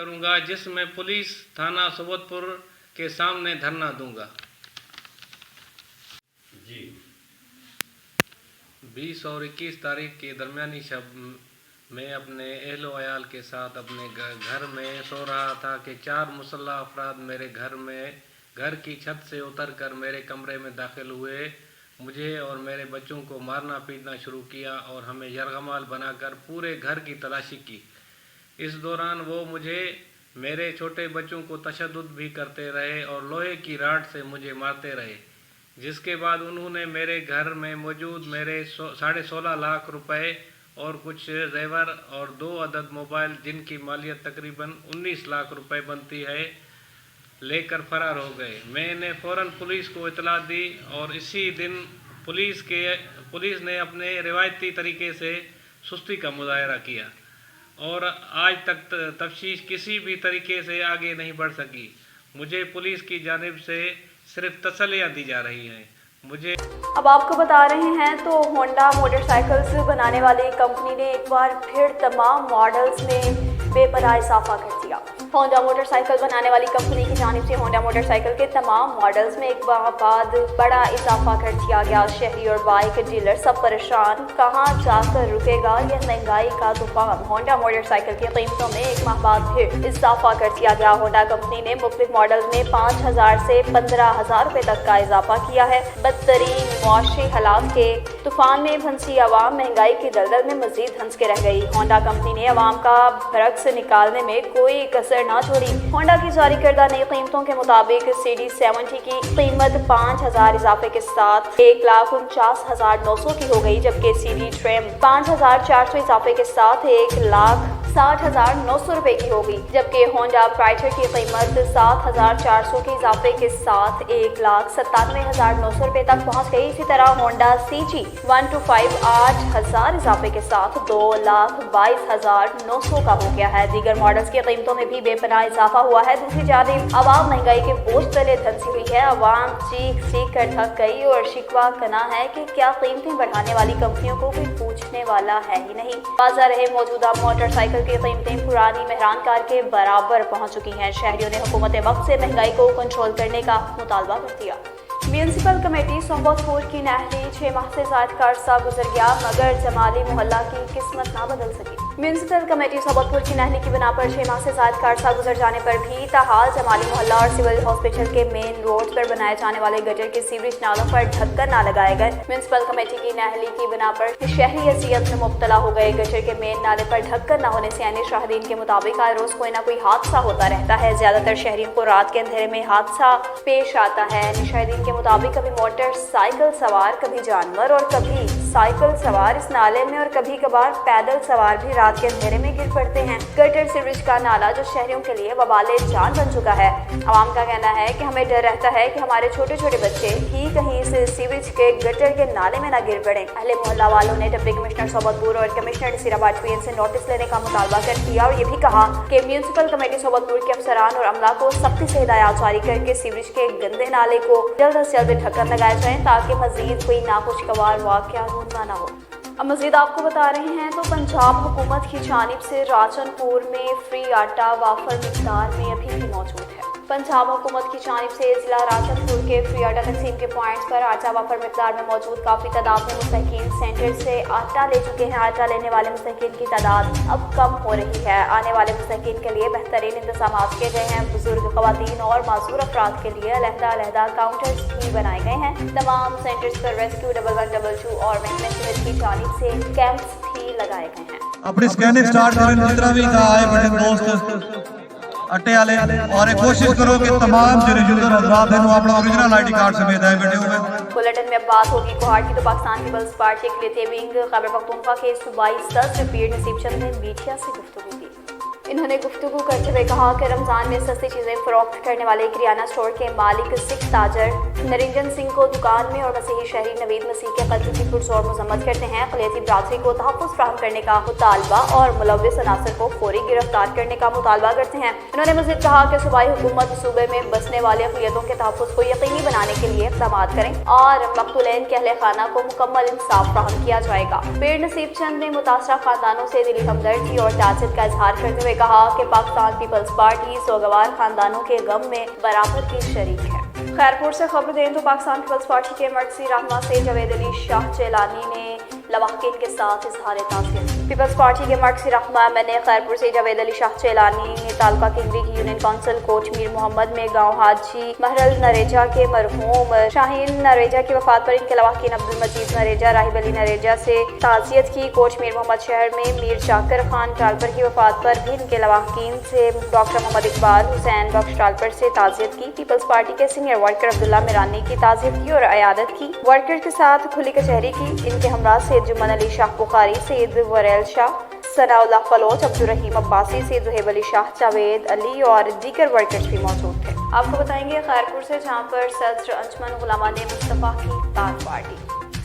کروں گا جس میں پولیس تھانہ صوبت پور کے سامنے دھرنا دوں گا. 20 اور 21 تاریخ کے درمیانی شب میں اپنے اہل و عیال کے ساتھ اپنے گھر میں سو رہا تھا کہ 4 مسلح افراد میرے گھر کی چھت سے اتر کر میرے کمرے میں داخل ہوئے. مجھے اور میرے بچوں کو مارنا پیٹنا شروع کیا اور ہمیں یرغمال بنا کر پورے گھر کی تلاشی کی. اس دوران وہ مجھے میرے چھوٹے بچوں کو تشدد بھی کرتے رہے اور لوہے کی راڈ سے مجھے مارتے رہے، جس کے بعد انہوں نے میرے گھر میں موجود میرے 16.5 لاکھ روپے اور کچھ زیور اور 2 عدد موبائل جن کی مالیت تقریباً 19 لاکھ روپے بنتی ہے لے کر فرار ہو گئے. میں نے فوراً پولیس کو اطلاع دی اور اسی دن پولیس نے اپنے روایتی طریقے سے سستی کا مظاہرہ کیا اور آج تک تفتیش کسی بھی طریقے سے آگے نہیں بڑھ سکی. مجھے پولیس کی جانب سے صرف تسلیاں دی جا رہی ہیں. اب آپ کو بتا رہے ہیں تو ہونڈا موٹر سائیکلز بنانے والی کمپنی نے ایک بار پھر تمام ماڈلز میں بے پناہ اضافہ کر دیا. ہونڈا موٹر سائیکل بنانے والی کمپنی کی جانب سے ہونڈا موٹر سائیکل کے تمام ماڈلز میں ایک بار بعد بڑا اضافہ کر دیا گیا. شہری اور بائک ڈیلر سب پریشان، کہاں جا کر رکے گا یہ مہنگائی کا طوفان. ہونڈا موٹر سائیکل کی قیمتوں میں ایک ماہ بعد پھر اضافہ کر دیا گیا. ہونڈا کمپنی نے مختلف ماڈلز میں 5,000 سے 15,000 روپے تک کا اضافہ کیا ہے. بدترین معاشی حالات کے طوفان میں پھنسی عوام مہنگائی کی دلدل میں مزید دھنس کے رہ گئی. ہونڈا کمپنی نے عوام کا برعکس نکالنے میں کوئی کسر نہ چھوڑی. ہونڈا کی جاری کردہ نئی قیمتوں کے مطابق CD70 کی قیمت 5,000 اضافے کے ساتھ 1,49,900 کی ہو گئی، جبکہ CD Trim 5,400 اضافے کے ساتھ 1,60,900 روپے کی ہوگی، جبکہ ہونڈا پرائٹر کی قیمت 7,400 کے اضافے کے ساتھ 1,97,900 روپے تک پہنچ گئی. اسی طرح ہونڈا CG 125 8,000 اضافے کے ساتھ 2,22,900 کا ہو گیا ہے. دیگر ماڈلز کی قیمتوں میں بھی بے پناہ اضافہ ہوا ہے. دوسری جانب عوام مہنگائی کے بوجھ تلے دھنسی ہوئی ہے. عوام چیخ کر تھک گئی اور شکوہ کنا ہے کہ کیا قیمتیں بڑھانے والی کمپنیوں کو کوئی پوچھنے والا ہے ہی نہیں. واضح رہے موجودہ موٹر سائیکل کی قیمتیں پرانی مہران کار کے برابر پہنچ چکی ہیں. شہریوں نے حکومت وقت سے مہنگائی کو کنٹرول کرنے کا مطالبہ کر دیا. میونسپل کمیٹی صوبت پور کی نہری 6 ماہ سے زائد کا عرصہ گزر گیا مگر جمالی محلہ کی قسمت نہ بدل سکی. میونسپل کمیٹی صوبت پور کی نہری کی بنا پر 6 ماہ سے زائد کا عرصہ گزر جانے پر بھی تاحال جمالی محلہ اور سول ہاسپٹل کے مین روڈ پر بنائے جانے والے گٹر کے سیوریج نالوں پر ڈھکن نہ لگائے گئے. میونسپل کمیٹی کی نہری کی بنا پر شہری اذیت میں مبتلا ہو گئے. گٹر کے مین نالے پر ڈھکن نہ ہونے سے یعنی شاہدین کے مطابق ہر روز کوئی نہ کوئی حادثہ ہوتا رہتا ہے. زیادہ تر شہریوں کو رات کے اندھیرے میں حادثہ پیش آتا ہے. شاہدین کے مطابق کبھی موٹر سائیکل سوار، کبھی جانور اور کبھی سائیکل سوار اس نالے میں اور کبھی کبھار پیدل سوار بھی رات کے اندھیرے میں گر پڑتے ہیں. گٹر سیوریج کا نالا جو شہریوں کے لیے وبال جان بن چکا ہے. عوام کا کہنا ہے کہ ہمیں ڈر رہتا ہے کہ ہمارے چھوٹے چھوٹے بچے ہی کہیں سے سیوریج کے گٹر کے نالے میں نہ گر پڑیں. اہل محلہ والوں نے ڈپٹی کمشنر صوبت پور اور کمشنر نصیر آباد PN سے نوٹس لینے کا مطالبہ کر دیا اور یہ بھی کہا کہ میونسپل کمیٹی صوبت پور کے افسران اور عملہ کو سختی سے ہدایات جاری کر کے سیوریج کے گندے نالے کو جلد از جلد ڈھکن لگائے جائیں تاکہ مزید کوئی ناخوشگوار واقعہ رونما نہ ہو. اب مزید آپ کو بتا رہے ہیں تو پنجاب حکومت کی جانب سے راجن پور میں فری آٹا وافر مقدار میں ابھی بھی موجود ہے. پنجاب حکومت کی جانب سے ضلع راجن پور کے فری آٹا تقسیم کے پوائنٹس پر آٹا وافر مقدار میں موجود کافی تعداد میں مستحقین سینٹر سے آٹا لے چکے ہیں. آٹا لینے والے مستحقین کی تعداد اب کم ہو رہی ہے. آنے والے مستحقین کے لیے بہترین انتظامات کیے گئے ہیں. بزرگ خواتین اور معذور افراد کے لیے علیحدہ کاؤنٹرز بھی بنائے گئے ہیں. تمام سینٹرز پر ریسکیو 1112 اور محکمہ صحت کی جانب سے کیمپس بھی لگائے گئے ہیں. اپنی اسکیننگ سٹارٹ کریں جتنا بھی کہا ہے بڑے دوست اٹے والے اور ایک کوشش کرو کہ تمام جو یوزر حضرات ہیں وہ اپنا اوریجنل آئی ڈی کارڈ سمیت آئے بیٹھے ہوئے. بلیٹن میں اب بات ہوگی کوہاٹ کی تو پاکستان پیپلز پارٹی کے لیے تیونگ خیبر پختونخوا کے صوبائی صدر پیر نصیب چند نے میڈیا سے گفتگو کی. انہوں نے گفتگو کرتے ہوئے کہا کہ رمضان میں سستی چیزیں فروخت کرنے والے کریانہ اسٹور کے مالک سکھ تاجر نرنجن سنگھ کو دکان میں اور مسیحی شہری نوید مسیح کے قتل کی پرزور مذمت کرتے ہیں. اقلیتی برادری کو تحفظ فراہم کرنے کا مطالبہ اور ملوث عناصر کو فوری گرفتار کرنے کا مطالبہ کرتے ہیں. انہوں نے مزید کہا کہ صوبائی حکومت صوبے میں بسنے والے اقلیتوں کے تحفظ کو یقینی بنانے کے لیے اقدامات کریں اور مقتولین کے اہل خانہ کو مکمل انصاف فراہم کیا جائے گا. پیر نصیب چند نے متاثرہ خاندانوں سے دلی ہمدردی اور تعزیت کا اظہار کرتے ہوئے کہا کہ پاکستان پیپلز پارٹی سوگوار خاندانوں کے غم میں برابر کی شریک ہے۔ خیرپور سے خبر دیں تو پاکستان پیپلز پارٹی کے مرکزی رہنما سے جاوید علی شاہ چیلانی نے لواحقین کے ساتھ اظہار تعزیت۔ پیپلز پارٹی کے مرکزی رہنما نے خیرپور سے جاوید علی شاہ چیلانی نے تعلقہ کینگری کی یونین کونسل کوچ میر محمد میں گاؤں حاجی محرل نریجا کے مرحوم شاہین نریجا کی وفات پر ان کے لواحقین عبد المجید نریجا، راہب علی نریجا سے تعزیت کی۔ کوچ میر محمد شہر میں میر چاکر خان ٹالپر کی وفات پر بھی ان کے لواحقین سے ڈاکٹر محمد اقبال حسین بخش ٹالپر سے تعزیت کی۔ پیپلز پارٹی کے سینئر ورکر عبداللہ میرانی کی تعزیت کی اور عیادت کی۔ ورکر کے ساتھ کھلی کچہری کی۔ ان کے ہمراہ سید جمن علی شاہ بخاری، سید وریل شاہ، ثناء اللہ فلوچ، عبدالرحیم عباسی، سید وہیب علی شاہ، جاوید علی اور دیگر ورکرز بھی موجود تھے۔ آپ کو بتائیں گے خیرپور سے جہاں پر صدر انجمن غلامان مصطفیٰ کی افطار پارٹی۔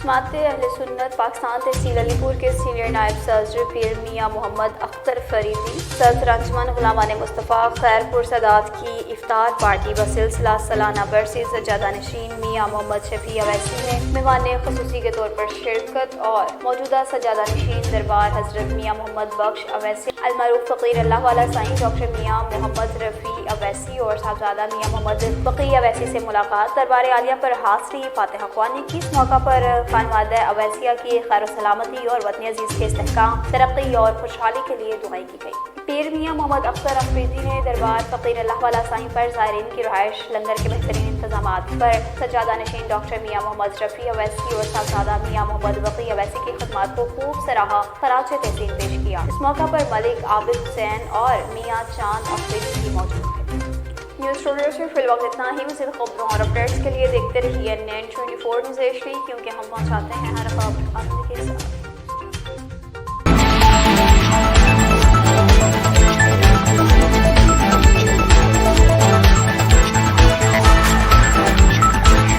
جماعت اہل سنت پاکستان تحصیل علی پور کے سینئر نائب صدر پیر میاں محمد اختر فریدی، صدر انجمن غلامان مصطفیٰ خیرپور سادات کی افطار پارٹی بسلسلہ سالانہ برسی سجادہ نشین میاں محمد شفیع اویسی نے مہمان خصوصی کے طور پر شرکت اور موجودہ سجادہ نشین دربار حضرت میاں محمد بخش اویسی، المعروف فقیر اللہ والا سائیں ڈاکٹر میاں محمد رفیع اویسی اور صاحبزادہ میاں محمد بقی اویسی سے ملاقات، دربار عالیہ پر حاضری فاتحہ خوانی کی۔ اس موقع پر خانوادہ اویسیہ کی خیر و سلامتی اور وطن عزیز کے استحکام، ترقی اور خوشحالی کے لیے دعائیں کی گئی۔ پیر میاں محمد اختر افریدی نے دربار فقیر اللہ والا سائیں پر زائرین کی رہائش، لنگر کے بہترین انتظامات پر سجادہ نشین ڈاکٹر میاں محمد رفیع اویسی اور صاحبزادہ میاں محمد بقی اویسی کی خدمات کو خوب سراہا، خراج تحسین پیش کیا۔ اس موقع پر ملک عابد حسین اور میاں چاند افریدی بھی موجود تھے۔ نیوز اسٹوڈیو سے فی الوقت اتنا ہی۔ مزید خبروں اور اپڈیٹس کے لیے دیکھتے رہیے 924 نیوز HD، کیونکہ ہم پہنچاتے ہیں ہر خبر آپ کے ساتھ۔